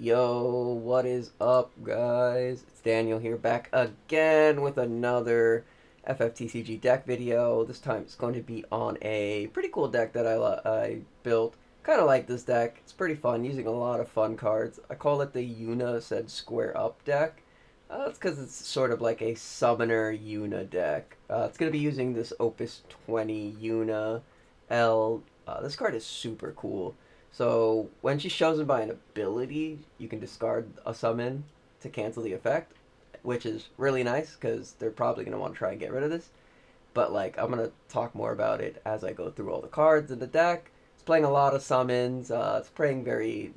Yo, what is up, guys? It's Daniel here, back again with another FFTCG deck video. This time it's going to be on a pretty cool deck that I built. Kind of like this deck. It's pretty fun, using a lot of fun cards. I call it the Yuna said square up deck. That's because it's sort of like a summoner Yuna deck. It's going to be using this Opus 20 Yuna L. This card is super cool. So when she's chosen by an ability, you can discard a summon to cancel the effect, which is really nice because they're probably going to want to try and get rid of this. But like, I'm going to talk more about it as I go through all the cards in the deck. It's playing a lot of summons. It's playing very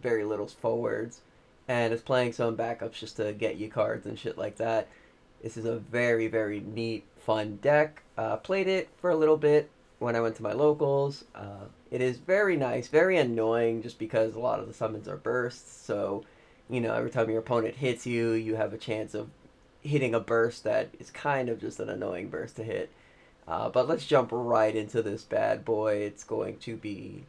little forwards, and it's playing some backups just to get you cards and shit like that. This is a very neat, fun deck. Played it for a little bit when I went to my locals. It is very nice, very annoying just because a lot of the summons are bursts. So, every time your opponent hits you, you have a chance of hitting a burst that is kind of just an annoying burst to hit. But let's jump right into this bad boy. It's going to be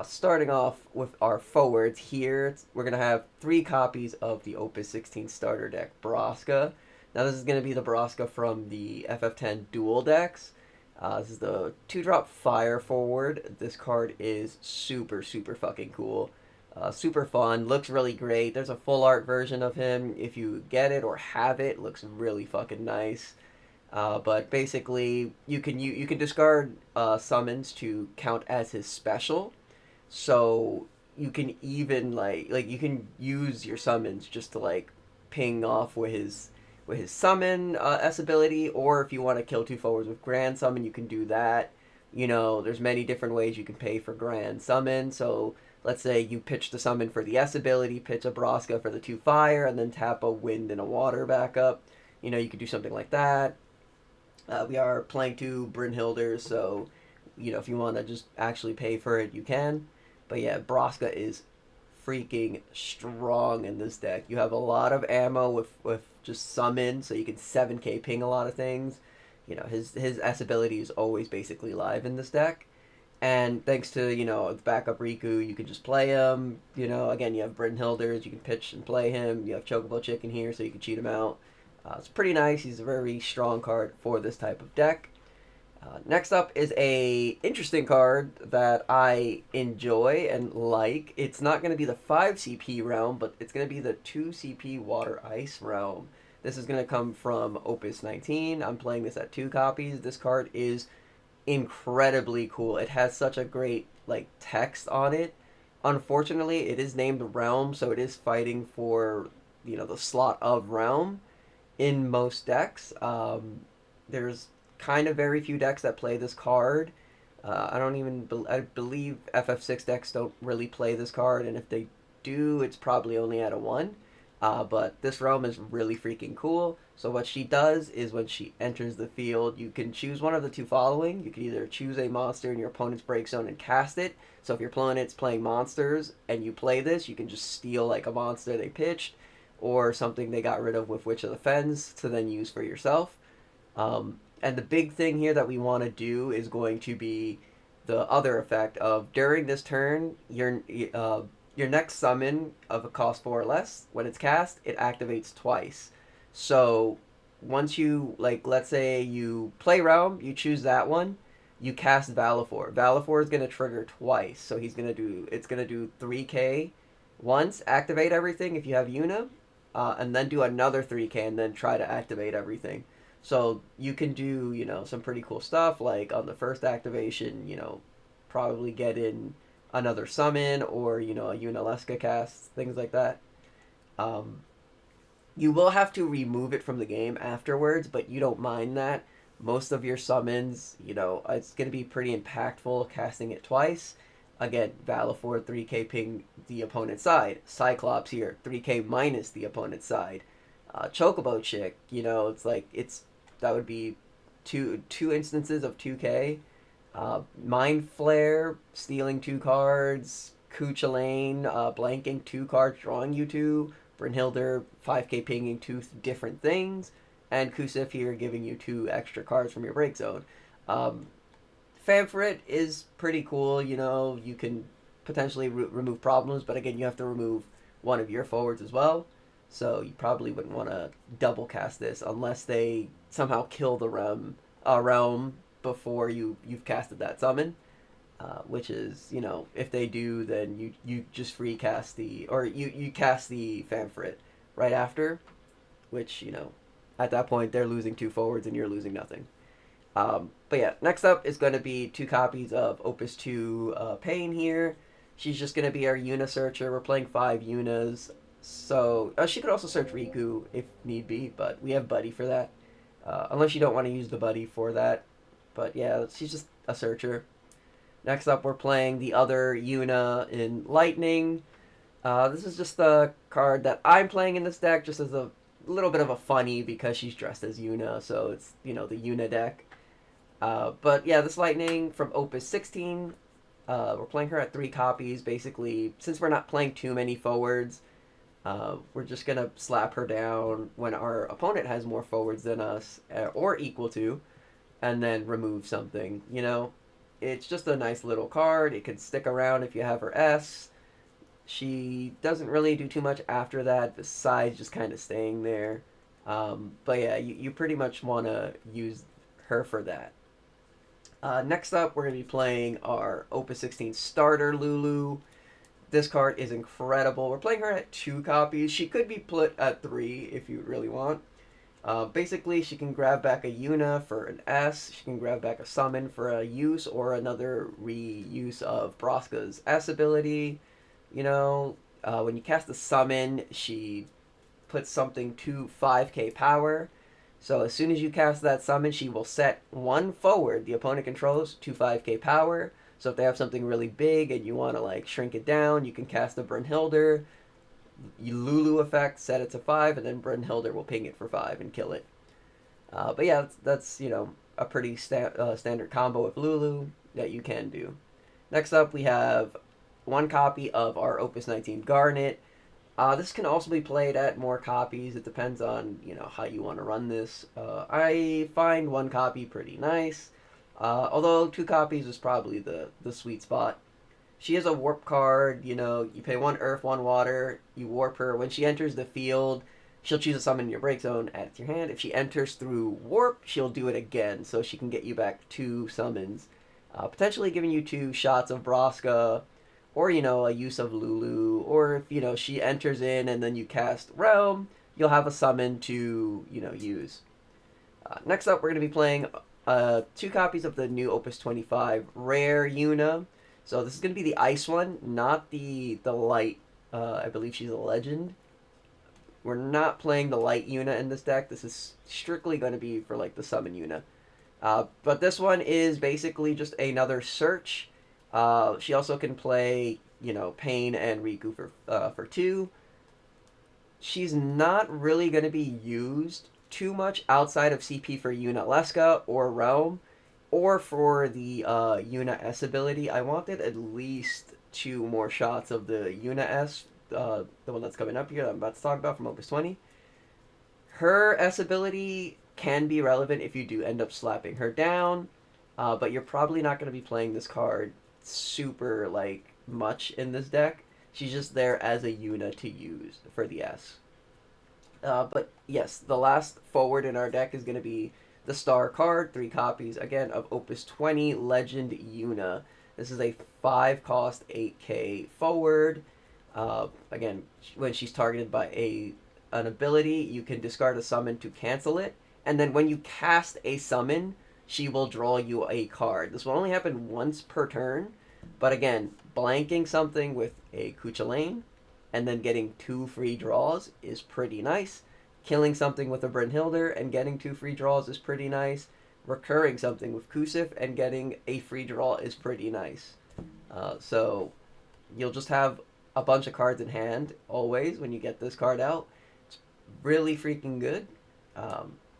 starting off with our forwards here. We're going to have 3 copies of the Opus 16 starter deck, Braska. Now this is going to be the Braska from the FF10 dual decks. This is the 2-drop fire forward. This card is super fucking cool. Super fun. Looks really great. There's a full art version of him. If you get it or have it, looks really fucking nice. But basically, you can discard summons to count as his special. So you can even like you can use your summons just to like ping off with his summon S ability, or if you want to kill 2 forwards with Grand Summon, you can do that. There's many different ways you can pay for Grand Summon. So let's say you pitch the summon for the S ability, pitch a Braska for the 2 fire, and then tap a wind and a water backup. You could do something like that. We are playing 2 Brynhilders, so if you want to just actually pay for it, you can. But yeah, Braska is freaking strong in this deck. You have a lot of ammo with just summon, so you can 7k ping a lot of things. His S ability is always basically live in this deck. And thanks to, the backup Riku, you can just play him. Again, you have Brynhilders, you can pitch and play him. You have Chocobo Chicken here, so you can cheat him out. It's pretty nice. He's a very strong card for this type of deck. Next up is a interesting card that I enjoy and like. It's not going to be the 5 CP realm, but it's going to be the 2 CP Water Ice realm. This is going to come from Opus 19. I'm playing this at 2 copies. This card is incredibly cool. It has such a great text on it. Unfortunately, it is named Realm, so it is fighting for the slot of Realm in most decks. There's kind of very few decks that play this card. I believe FF6 decks don't really play this card, and if they do, it's probably only at a 1. But this realm is really freaking cool. So what she does is when she enters the field, you can choose one of the 2 following. You can either choose a monster in your opponent's break zone and cast it. So if your opponent's playing monsters and you play this, you can just steal a monster they pitched or something they got rid of with Witch of the Fens to then use for yourself. And the big thing here that we want to do is going to be the other effect of during this turn, your next summon of a cost 4 or less, when it's cast, it activates twice. So once you, let's say you play Realm, you choose that one, you cast Valifor. Valifor is going to trigger twice. So it's going to do 3k once, activate everything if you have Yuna, and then do another 3k and then try to activate everything. So you can do, some pretty cool stuff, like on the first activation, probably get in another summon or, a Yunalesca cast, things like that. You will have to remove it from the game afterwards, but you don't mind that. Most of your summons, it's going to be pretty impactful casting it twice. Again, Valifor 3k ping the opponent's side. Cyclops here, 3k minus the opponent's side. Chocobo Chick, that would be two instances of 2k. Mind Flare, stealing 2 cards. Kuchelane, blanking 2 cards, drawing you 2. Brynhilder, 5k pinging 2 different things. And Kusif here giving you 2 extra cards from your break zone. Famfrit is pretty cool, you can potentially remove problems, but again, you have to remove one of your forwards as well. So you probably wouldn't want to double cast this unless they somehow kill the realm before you've casted that summon. Which is, you know, if they do, then you just free cast you cast the Famfrit right after, which, you know, at that point they're losing two forwards and you're losing nothing. But yeah, next up is going to be two copies of Opus 2 Pain here. She's just going to be our Yuna searcher. We're playing 5 Yunas. So she could also search Riku if need be, but we have Buddy for that. Unless you don't want to use the Buddy for that. But yeah, she's just a searcher. Next up, we're playing the other Yuna in Lightning. This is just the card that I'm playing in this deck just as a little bit of a funny because she's dressed as Yuna, so it's, you know, the Yuna deck. But yeah, this Lightning from Opus 16, we're playing her at 3 copies. Basically, since we're not playing too many forwards, we're just going to slap her down when our opponent has more forwards than us, or equal to, and then remove something, you know? It's just a nice little card. It could stick around if you have her S. She doesn't really do too much after that besides just kind of staying there. But yeah, you pretty much want to use her for that. Next up, we're going to be playing our Opus 16 starter Lulu. This card is incredible. We're playing her at 2 copies. She could be put at 3 if you really want. Basically, she can grab back a Yuna for an S. She can grab back a summon for a use or another reuse of Braska's S ability. You know, when you cast a summon, she puts something to 5k power. So as soon as you cast that summon, she will set one forward the opponent controls to 5k power. So if they have something really big and you want to like shrink it down, you can cast a Brynhildr. Lulu effect, set it to 5, and then Brynhildr will ping it for 5 and kill it. But yeah, that's you know, a pretty standard combo with Lulu that you can do. Next up, we have 1 copy of our Opus 19 Garnet. This can also be played at more copies. It depends on, you know, how you want to run this. I find 1 copy pretty nice, although 2 copies is probably the sweet spot. She is a warp card, you know, you pay 1 earth, 1 water, you warp her. When she enters the field, she'll choose a summon in your break zone, add it to your hand. If she enters through warp, she'll do it again, so she can get you back 2 summons. Potentially giving you 2 shots of Braska, or, you know, a use of Lulu, or if, you know, she enters in and then you cast Realm, you'll have a summon to, you know, use. Next up, we're going to be playing 2 copies of the new Opus 25 Rare Yuna. So this is going to be the ice one, not the light. I believe she's a legend. We're not playing the light Yuna in this deck. This is strictly going to be for like the summon Yuna. But this one is basically just another search. She also can play, you know, Pain and Riku for 2. She's not really going to be used too much outside of CP for Yuna Leska or Realm. Or for the Yuna S ability. I wanted at least 2 more shots of the Yuna S, the one that's coming up here that I'm about to talk about from Opus 20. Her S ability can be relevant if you do end up slapping her down, but you're probably not going to be playing this card super, like, much in this deck. She's just there as a Yuna to use for the S. But yes, the last forward in our deck is going to be the star card, 3 copies, again, of Opus 20 Legend Yuna. This is a 5 cost, 8k forward. Again, when she's targeted by an ability, you can discard a summon to cancel it. And then when you cast a summon, she will draw you a card. This will only happen once per turn. But again, blanking something with a Cuchulainn and then getting 2 free draws is pretty nice. Killing something with a Brynhildr and getting 2 free draws is pretty nice. Recurring something with Kusif and getting a free draw is pretty nice. So you'll just have a bunch of cards in hand always when you get this card out. It's really freaking good.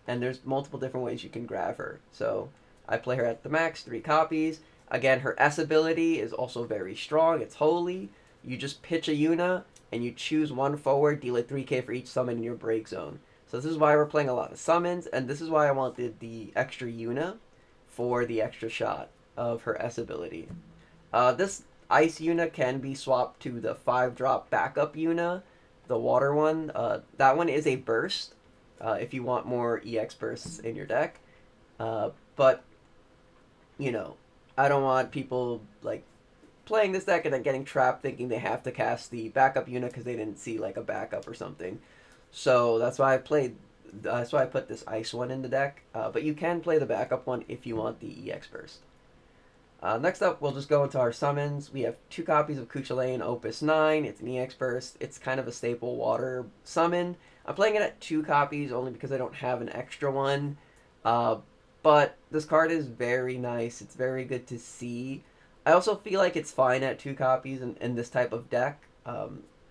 And there's multiple different ways you can grab her. So I play her at the max, 3 copies. Again, her S ability is also very strong. It's holy. You just pitch a Yuna and you choose 1 forward, deal it 3k for each summon in your break zone. So this is why we're playing a lot of summons, and this is why I wanted the extra Yuna for the extra shot of her S ability. Ice Yuna can be swapped to the 5-drop backup Yuna, the water one. That one is a burst if you want more EX bursts in your deck. But, you know, I don't want people, like, playing this deck and then getting trapped thinking they have to cast the backup Yuna because they didn't see, like, a backup or something. So that's why I put this ice one in the deck. But you can play the backup one if you want the EX burst. Next up, we'll just go into our summons. We have 2 copies of Kuchulain Opus 9. It's an EX burst. It's kind of a staple water summon. I'm playing it at 2 copies only because I don't have an extra one. But this card is very nice. It's very good to see. I also feel like it's fine at 2 copies in this type of deck.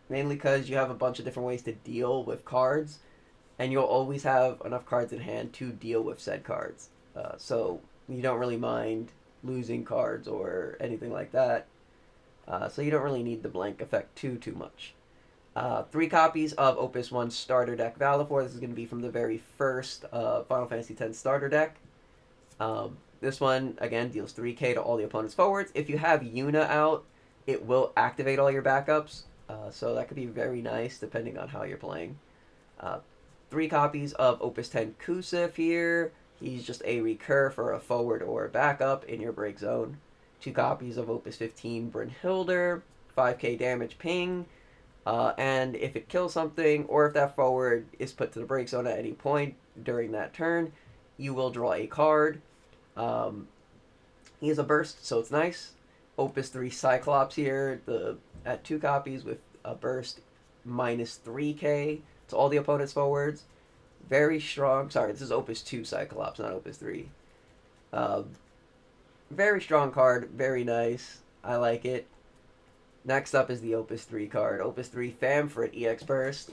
Mainly because you have a bunch of different ways to deal with cards. And you'll always have enough cards in hand to deal with said cards. So you don't really mind losing cards or anything like that. So you don't really need the blank effect too much. 3 copies of Opus 1 starter deck Valifor. This is going to be from the very first Final Fantasy X starter deck. This one, again, deals 3k to all the opponent's forwards. If you have Yuna out, it will activate all your backups. So that could be very nice depending on how you're playing. 3 copies of Opus 10 Kusif here. He's just a recur for a forward or a backup in your break zone. 2 copies of Opus 15 Brynhilder, 5k damage ping, and if it kills something, or if that forward is put to the break zone at any point during that turn, you will draw a card. He is a burst, so it's nice. Opus 3 Cyclops here, at 2 copies with a burst, minus 3k to all the opponent's forwards. Very strong. Sorry, this is Opus 2 Cyclops, not Opus 3. Very strong card. Very nice. I like it. Next up is the Opus 3 card. Opus 3 Famfrit EX Burst.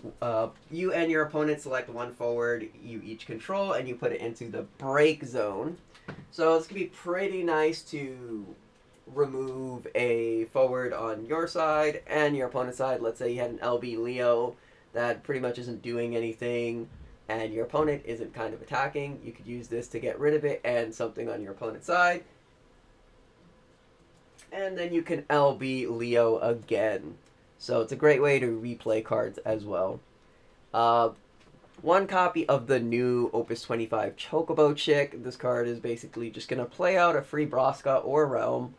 You and your opponent select 1 forward you each control, and you put it into the break zone. So it's going to be pretty nice to remove a forward on your side and your opponent's side. Let's say you had an LB Leo that pretty much isn't doing anything, and your opponent isn't kind of attacking. You could use this to get rid of it and something on your opponent's side. And then you can LB Leo again. So it's a great way to replay cards as well. 1 copy of the new Opus 25 Chocobo Chick. This card is basically just going to play out a free Braska or Realm.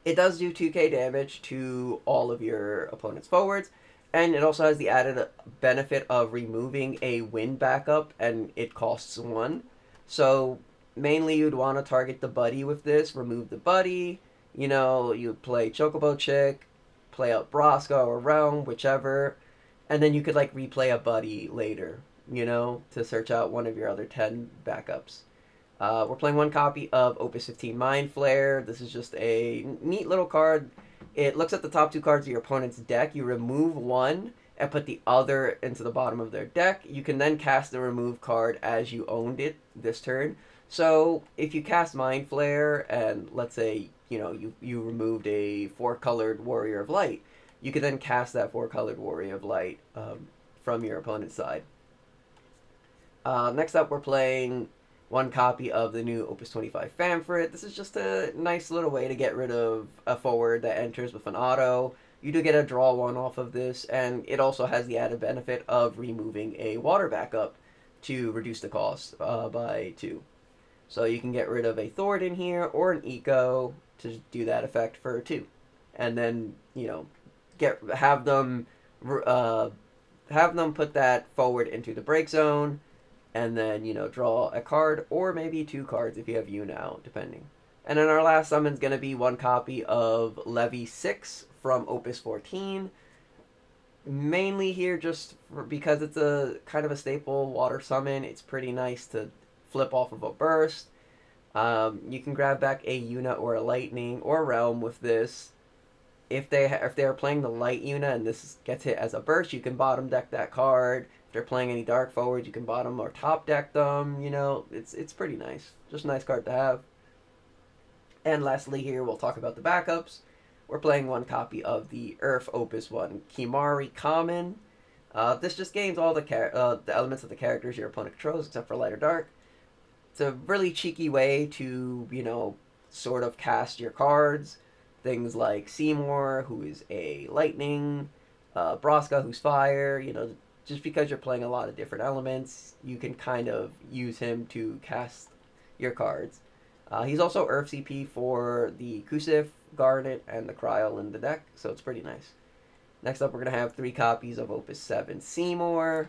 It does do 2k damage to all of your opponent's forwards. And it also has the added benefit of removing a wind backup, and it costs 1. So mainly you'd want to target the buddy with this, remove the buddy. You know, you play Chocobo Chick, play out Braska or Realm, whichever. And then you could, like, replay a buddy later, you know, to search out one of your other 10 backups. We're playing 1 copy of Opus 15 Mind Flare. This is just a neat little card. It looks at the top 2 cards of your opponent's deck. You remove 1 and put the other into the bottom of their deck. You can then cast the remove card as you owned it this turn. So if you cast Mind Flare and let's say, you know, you removed a 4-colored Warrior of Light, you can then cast that 4-colored Warrior of Light from your opponent's side. Next up, we're playing 1 copy of the new Opus 25 Famfrit. This is just a nice little way to get rid of a forward that enters with an auto. You do get a draw 1 off of this, and it also has the added benefit of removing a water backup to reduce the cost by 2. So you can get rid of a Thord in here or an Eco to do that effect for 2. And then, you know, have them put that forward into the break zone, and then, you know, draw a card, or maybe 2 cards if you have Yuna out, depending. And then our last summon is going to be 1 copy of Levy 6 from Opus 14. Mainly here just because it's a kind of a staple water summon. It's pretty nice to flip off of a burst. You can grab back a Yuna or a Lightning or a Realm with this. If they are playing the Light Yuna and this gets hit as a burst, you can bottom deck that card. If they're playing any dark forwards, you can bottom or top deck them. You know, it's pretty nice. Just a nice card to have. And lastly here, we'll talk about the backups. We're playing 1 copy of the Earth Opus 1 Kimari Common. This just gains all the elements of the characters your opponent controls, except for light or dark. It's a really cheeky way to, you know, sort of cast your cards. things like Seymour, who is a lightning, Braska, who's fire. Just because you're playing a lot of different elements, you can kind of use him to cast your cards. He's also Earth CP for the Kusif, Garnet, and the Cryo in the deck, so it's pretty nice. Next up, we're going to have 3 copies of Opus 7 Seymour.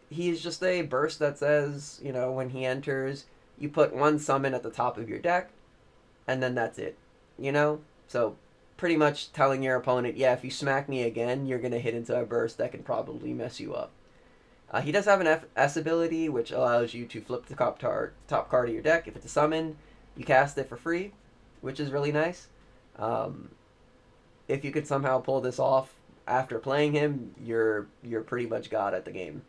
He's just a burst that says, when he enters, you put 1 summon at the top of your deck, and then that's it. So pretty much telling your opponent, yeah, if you smack me again, you're going to hit into a burst that can probably mess you up. He does have an S ability, which allows you to flip the top card of your deck. If it's a summon, you cast it for free, which is really nice. If you could somehow pull this off after playing him, you're pretty much god at the game.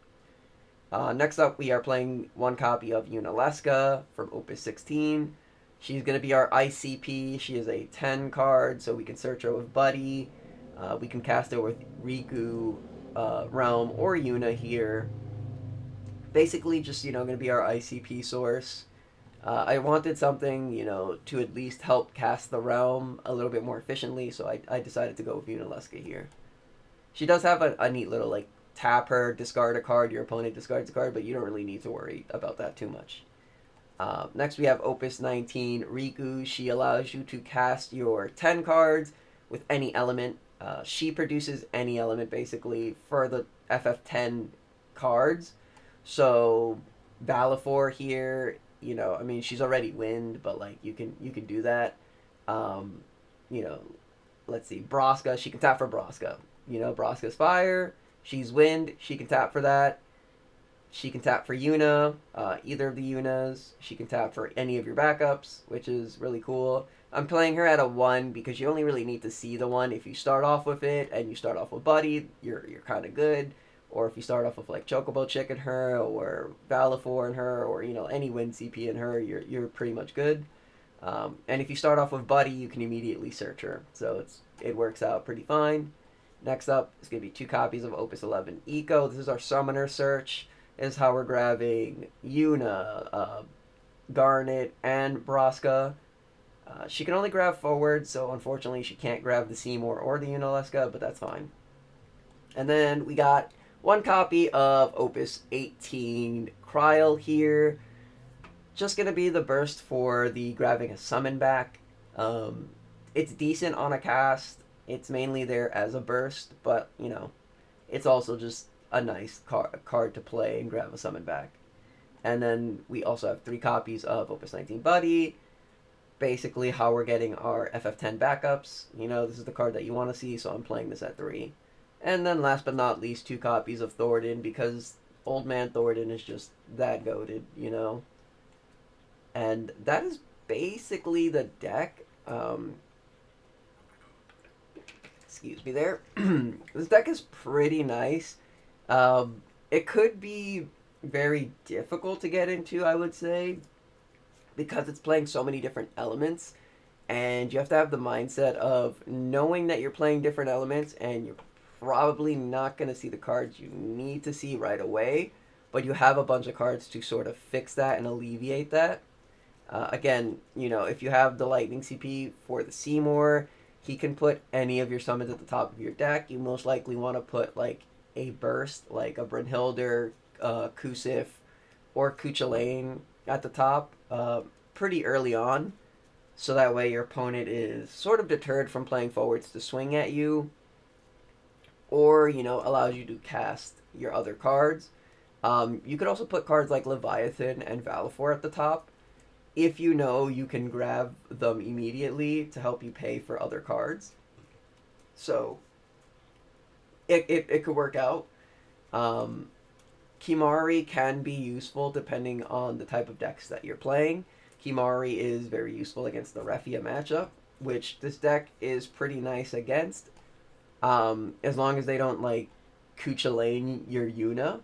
Next up, we are playing 1 copy of Yuna from Opus 16. She's going to be our ICP. She is a 10 card, so we can search her with Buddy. We can cast her with Riku, Realm, or Yuna here. Basically, just, going to be our ICP source. I wanted something, to at least help cast the Realm a little bit more efficiently, so I decided to go with Yuna here. She does have a neat little, tap her, discard a card, your opponent discards a card, but you don't really need to worry about that too much. Next, we have Opus 19 Riku. She allows you to cast your 10 cards with any element. She produces any element, basically, for the FF10 cards. So, Valifor here, she's already wind, but, you can do that. Let's see, Braska, she can tap for Braska. Braska's fire, she's wind, she can tap for that. She can tap for Yuna, either of the Yunas. She can tap for any of your backups, which is really cool. I'm playing her at a 1 because you only really need to see the 1. If you start off with it and you start off with Buddy, you're kind of good. Or if you start off with Chocobo Chick in her, or Valifor in her, or any Wind CP in her, you're pretty much good. And if you start off with Buddy, you can immediately search her, so it works out pretty fine. Next up is going to be 2 copies of Opus 11 Eco. This is our summoner search. Is how we're grabbing Yuna, Garnet, and Braska. She can only grab forward, so unfortunately she can't grab the Seymour or the Yuna, but that's fine. And then we got 1 copy of Opus 18 Cryo here. Just going to be the burst for the grabbing a summon back. It's decent on a cast. It's mainly there as a burst, but, it's also just a nice card to play and grab a summon back. And then we also have 3 copies of Opus 19 Buddy. Basically how we're getting our FF10 backups. This is the card that you want to see, so I'm playing this at 3. And then last but not least, 2 copies of Thornton, because Old Man Thornton is just that goated, And that is basically the deck. Excuse me there. This deck is pretty nice. It could be very difficult to get into, I would say, because it's playing so many different elements, and you have to have the mindset of knowing that you're playing different elements, and you're probably not going to see the cards you need to see right away, but you have a bunch of cards to sort of fix that and alleviate that. Again, if you have the Lightning CP for the Seymour, he can put any of your summons at the top of your deck. You most likely want to put, a burst, like a Brynhilder, Kusif, or Kuchulain at the top pretty early on, so that way your opponent is sort of deterred from playing forwards to swing at you, or, allows you to cast your other cards. You could also put cards like Leviathan and Valifor at the top, if you can grab them immediately to help you pay for other cards. So it could work out. Kimari can be useful depending on the type of decks that you're playing. Kimari is very useful against the Refia matchup, which this deck is pretty nice against. As long as they don't, Kuchulain your Yuna.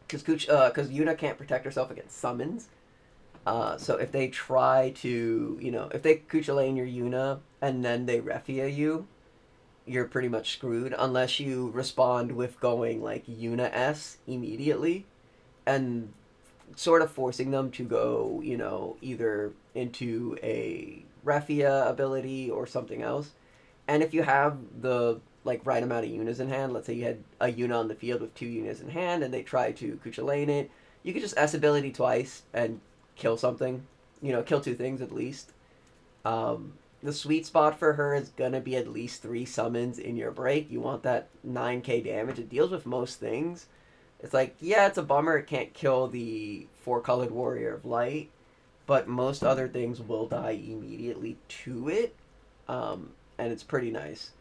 Because Yuna can't protect herself against summons. So if they try to, if they Kuchulain your Yuna and then they Refia you, you're pretty much screwed unless you respond with going Yuna S immediately and sort of forcing them to go, either into a Refia ability or something else. And if you have the like right amount of Yunas in hand, let's say you had a Yuna on the field with 2 Yunas in hand, and they try to Kucha Lane it, you could just S ability twice and kill something. You know, kill 2 things at least. The sweet spot for her is gonna be at least 3 summons in your break. You want that 9k damage. It deals with most things. It's like, yeah, it's a bummer it can't kill the 4-colored Warrior of Light, but most other things will die immediately to it, and it's pretty nice.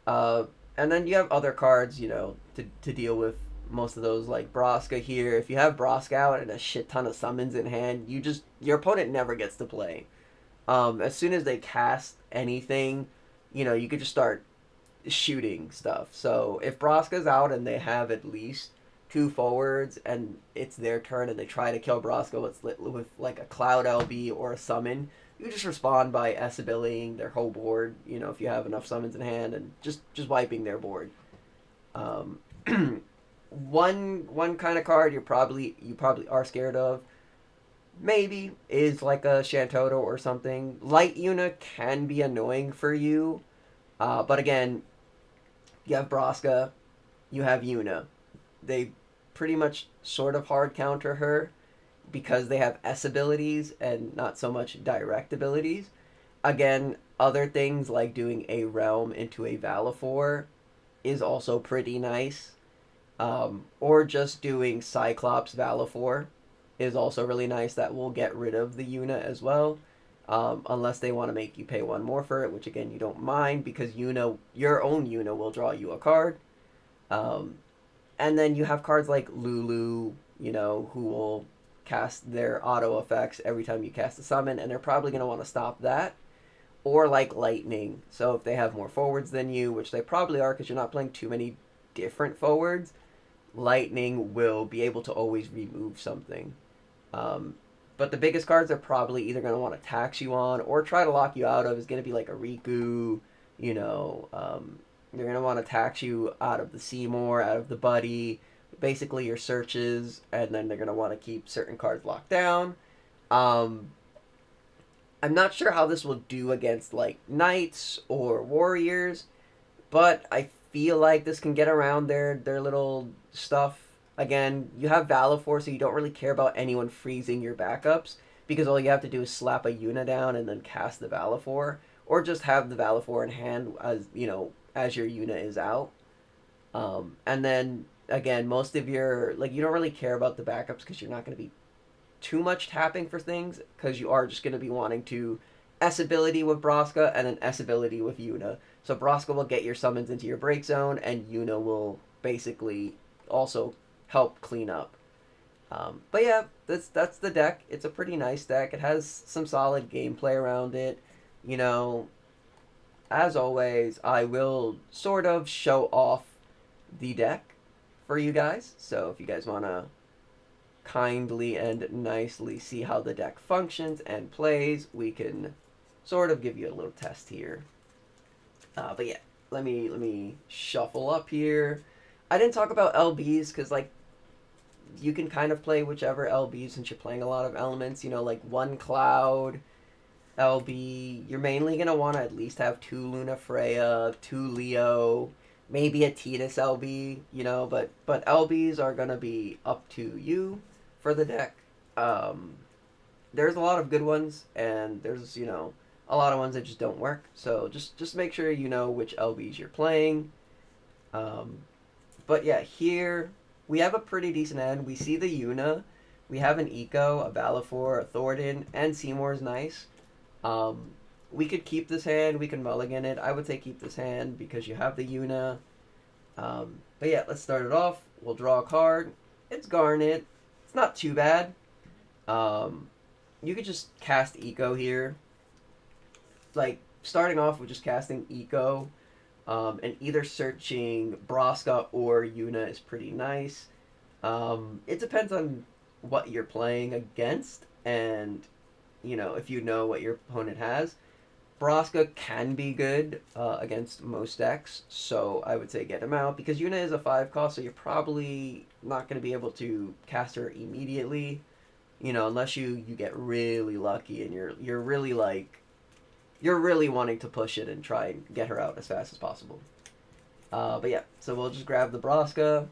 Uh, and then you have other cards, you know, to deal with most of those, like Braska here. If you have Braska out and a shit ton of summons in hand, your opponent never gets to play. As soon as they cast anything, you know, you could just start shooting stuff. So if Braska's out and they have at least 2 forwards and it's their turn and they try to kill Braska with like a Cloud LB or a summon, you just respond by S-abilitying their whole board, you know, if you have enough summons in hand, and just wiping their board. Um, one kind of card you probably are scared of, maybe, is like a Shantoto or something. Light Yuna can be annoying for you, but again, you have Braska, you have Yuna. They pretty much sort of hard counter her because they have S abilities and not so much direct abilities. Again, other things like doing a Realm into a Valifor is also pretty nice. Or just doing Cyclops Valifor is also really nice. That will get rid of the Yuna as well. Unless they want to make you pay 1 more for it, which again you don't mind because Yuna, your own Yuna, will draw you a card. And then you have cards like Lulu, you know, who will cast their auto effects every time you cast a summon, and they're probably going to want to stop that. Or like Lightning. So if they have more forwards than you, which they probably are because you're not playing too many different forwards, Lightning will be able to always remove something. But the biggest cards they're probably either going to want to tax you on or try to lock you out of is going to be like a Riku, you know. They're going to want to tax you out of the Seymour, out of the Buddy, basically your searches, and then they're going to want to keep certain cards locked down. I'm not sure how this will do against like Knights or Warriors, but I feel like this can get around their little stuff. Again, you have Valifor, so you don't really care about anyone freezing your backups because all you have to do is slap a Yuna down and then cast the Valifor, or just have the Valifor in hand as you know as your Yuna is out. And then again, most of your like you don't really care about the backups because you're not going to be too much tapping for things because you are just going to be wanting to S ability with Braska and then S ability with Yuna. So Braska will get your summons into your break zone, and Yuna will basically also help clean up. But yeah, that's the deck. It's a pretty nice deck. It has some solid gameplay around it. You know, as always, I will sort of show off the deck for you guys. So if you guys want to kindly and nicely see how the deck functions and plays, we can sort of give you a little test here. But yeah, let me shuffle up here. I didn't talk about LBs because like you can kind of play whichever LB since you're playing a lot of elements. You know, like 1 Cloud LB. You're mainly gonna want to at least have 2 Luna Freya, 2 Leo, maybe a Tidus LB. You know, but LBs are gonna be up to you for the deck. There's a lot of good ones, and there's you know a lot of ones that just don't work. So just make sure you know which LBs you're playing. But yeah, here we have a pretty decent end. We see the Yuna, we have an Eco, a Valifor, a Thornton, and Seymour's nice. We could keep this hand. We can mulligan it. I would say keep this hand because you have the Yuna. But yeah, let's start it off. We'll draw a card. It's Garnet. It's not too bad. You could just cast Eco here. Like, starting off with just casting Eco, and either searching Braska or Yuna is pretty nice. It depends on what you're playing against, and, you know, if you know what your opponent has. Braska can be good against most decks, so I would say get him out, because Yuna is a 5 cost, so you're probably not going to be able to cast her immediately, you know, unless you get really lucky and you're really, like, you're really wanting to push it and try and get her out as fast as possible. But yeah, so we'll just grab the Braska,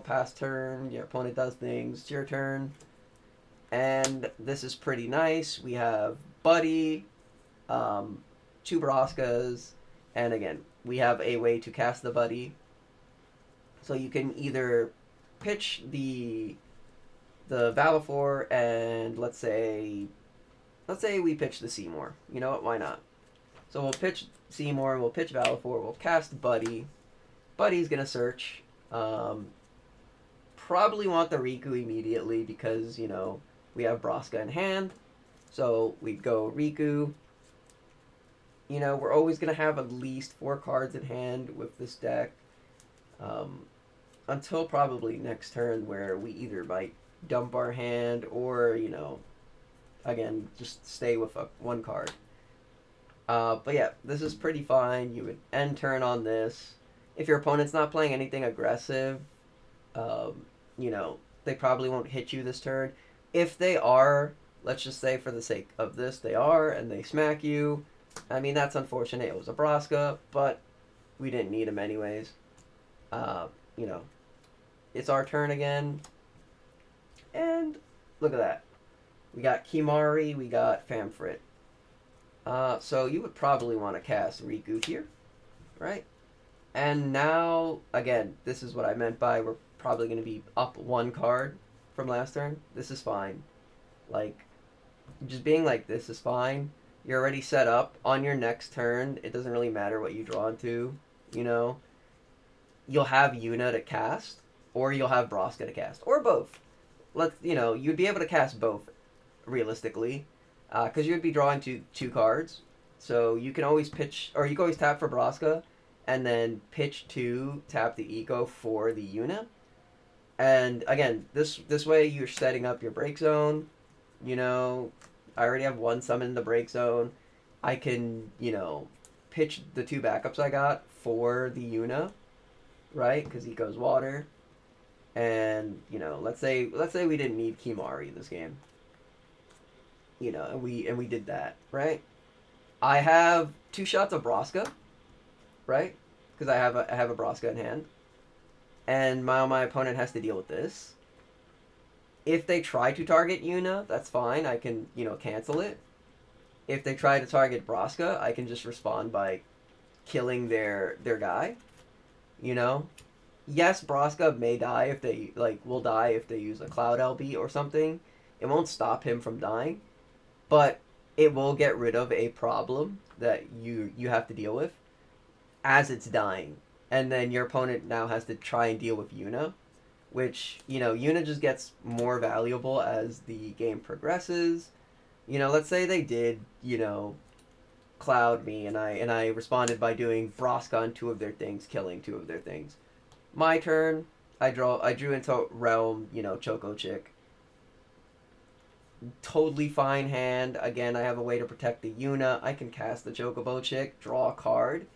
pass turn, your opponent does things, it's your turn. And this is pretty nice. We have Buddy, um, two Braskas, and again, we have a way to cast the Buddy. So you can either pitch the Valifor and let's say we pitch the Seymour. You know what? Why not? So we'll pitch Seymour, we'll pitch Valifor, we'll cast Buddy. Buddy's gonna search. Probably want the Riku immediately because, we have Braska in hand. So we'd go Riku. We're always gonna have at least 4 cards in hand with this deck. Until probably next turn where we either might dump our hand or, again, just stay with one card. But yeah, this is pretty fine. You would end turn on this. If your opponent's not playing anything aggressive, they probably won't hit you this turn. If they are, let's just say for the sake of this, they are, and they smack you. I mean, that's unfortunate. It was a Braska, but we didn't need him anyways. It's our turn again. And look at that. We got Kimari, we got Famfrit. So you would probably want to cast Riku here, right? And now, again, this is what I meant by we're probably going to be up 1 card from last turn. This is fine. Like, just being like this is fine. You're already set up. On your next turn, it doesn't really matter what you draw into, You'll have Yuna to cast, or you'll have Braska to cast, or both. You'd be able to cast both, realistically, because you'd be drawing two cards. So you can always pitch, or you can always tap for Braska, and then pitch 2, tap the Eco for the Yuna. And again, this way you're setting up your break zone. I already have 1 summon in the break zone. I can, pitch the 2 backups I got for the Yuna, right? Because Eco's water. And, let's say we didn't need Kimari this game. And we did that, right? I have 2 shots of Braska, right? Because I have a Braska in hand. And my opponent has to deal with this. If they try to target Yuna, that's fine. I can, cancel it. If they try to target Braska, I can just respond by killing their guy. Yes, Braska may die if they, will die if they use a Cloud LB or something. It won't stop him from dying. But it will get rid of a problem that you have to deal with as it's dying. And then your opponent now has to try and deal with Yuna, which, Yuna just gets more valuable as the game progresses. Let's say they did, cloud me and I responded by doing Braska on 2 of their things, killing 2 of their things. My turn, I drew into Realm, Choco Chick. Totally fine hand. Again, I have a way to protect the Yuna. I can cast the Chocobo Chick, draw a card.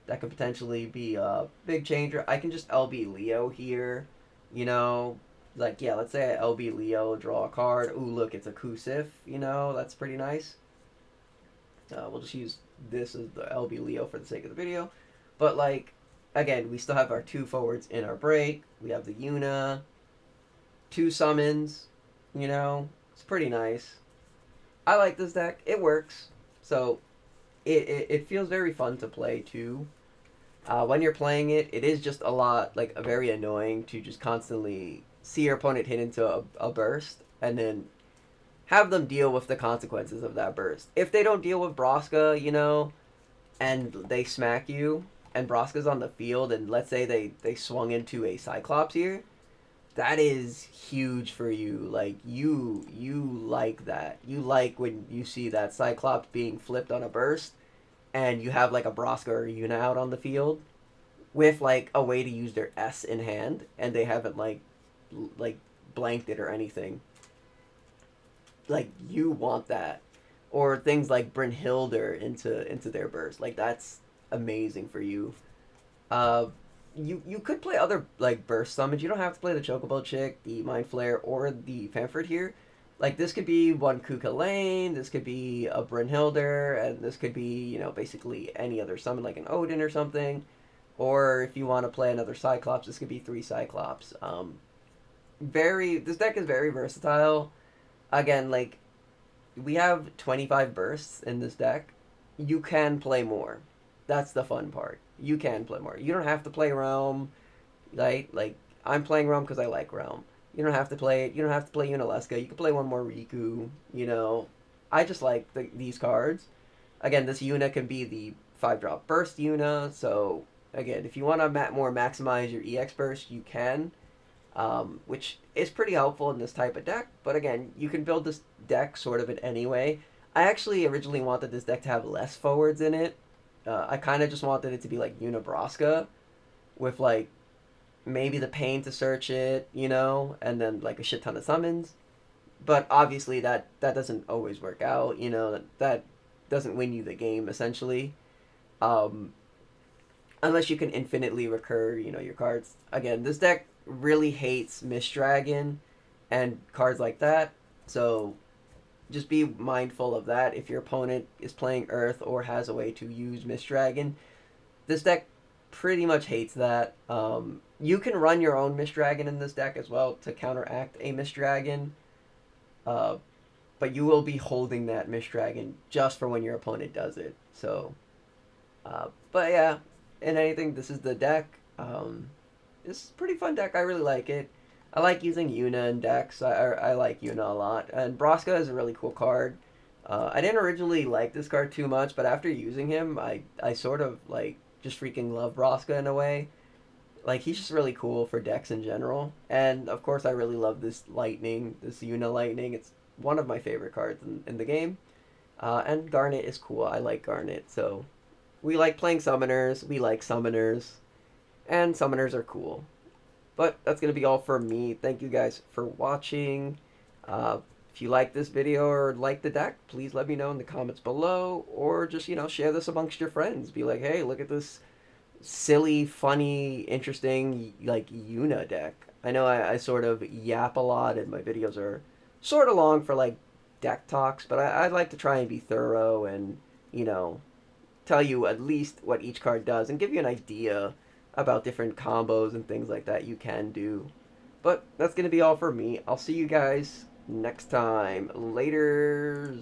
That could potentially be a big changer. I can just LB Leo here. Let's say I LB Leo, draw a card. Ooh, look, it's a Kusif. That's pretty nice. We'll just use this as the LB Leo for the sake of the video. But, again, we still have our 2 forwards in our break. We have the Yuna. 2 summons. It's pretty nice. I like this deck. It works. So, it feels very fun to play, too. When you're playing it, it is just a lot, very annoying to just constantly see your opponent hit into a burst, and then have them deal with the consequences of that burst. If they don't deal with Braska, and they smack you, and Braska's on the field, and let's say they swung into a Cyclops here, that is huge for you. You like that. You like when you see that Cyclops being flipped on a burst, and you have, a Braska or Yuna out on the field with, a way to use their S in hand, and they haven't, blanked it or anything. You want that. Or things like Brynhilder into their burst. That's amazing for you. You could play other, burst summons. You don't have to play the Chocobo Chick, the Mind Flare, or the Famford here. Like this could be one Kuka Lane, this could be a Brynhildr, and this could be, basically any other summon like an Odin or something. Or if you want to play another Cyclops, this could be three Cyclops. This deck is very versatile. Again, like we have 25 bursts in this deck. You can play more. That's the fun part. You can play more. You don't have to play Realm, right? Like I'm playing Realm because I like Realm. You don't have to play it. You don't have to play Unalesca. You can play one more Riku. I just like these cards. Again, this Yuna can be the 5-drop burst Yuna. So again, if you want to more maximize your EX burst, you can, which is pretty helpful in this type of deck. But again, you can build this deck sort of in any way. I actually originally wanted this deck to have less forwards in it. I kind of just wanted it to be like Unibraska with like maybe the pain to search it, and then like a shit ton of summons. But obviously that doesn't always work out, that doesn't win you the game essentially. Um, Unless you can infinitely recur, your cards. Again, this deck really hates Mist Dragon and cards like that. So just be mindful of that if your opponent is playing Earth or has a way to use Mist Dragon. This deck pretty much hates that. You can run your own Mist Dragon in this deck as well to counteract a Mist Dragon. Uh, but you will be holding that Mist Dragon just for when your opponent does it. So, but yeah, in anything, this is the deck. It's a pretty fun deck. I really like it. I like using Yuna in decks. I like Yuna a lot. And Braska is a really cool card. I didn't originally like this card too much, but after using him, I sort of like just freaking love Braska in a way. Like he's just really cool for decks in general. And of course, I really love this Lightning, this Yuna Lightning. It's one of my favorite cards in the game. And Garnet is cool. I like Garnet. So we like playing summoners. We like summoners. And summoners are cool. But that's going to be all for me. Thank you guys for watching. If you like this video or like the deck, please let me know in the comments below. Or just, share this amongst your friends. Be like, hey, look at this silly, funny, interesting, like, Yuna deck. I know I sort of yap a lot and my videos are sort of long for, like, deck talks. But I like to try and be thorough and, tell you at least what each card does and give you an idea about different combos and things like that you can do. But that's going to be all for me. I'll see you guys next time. Later.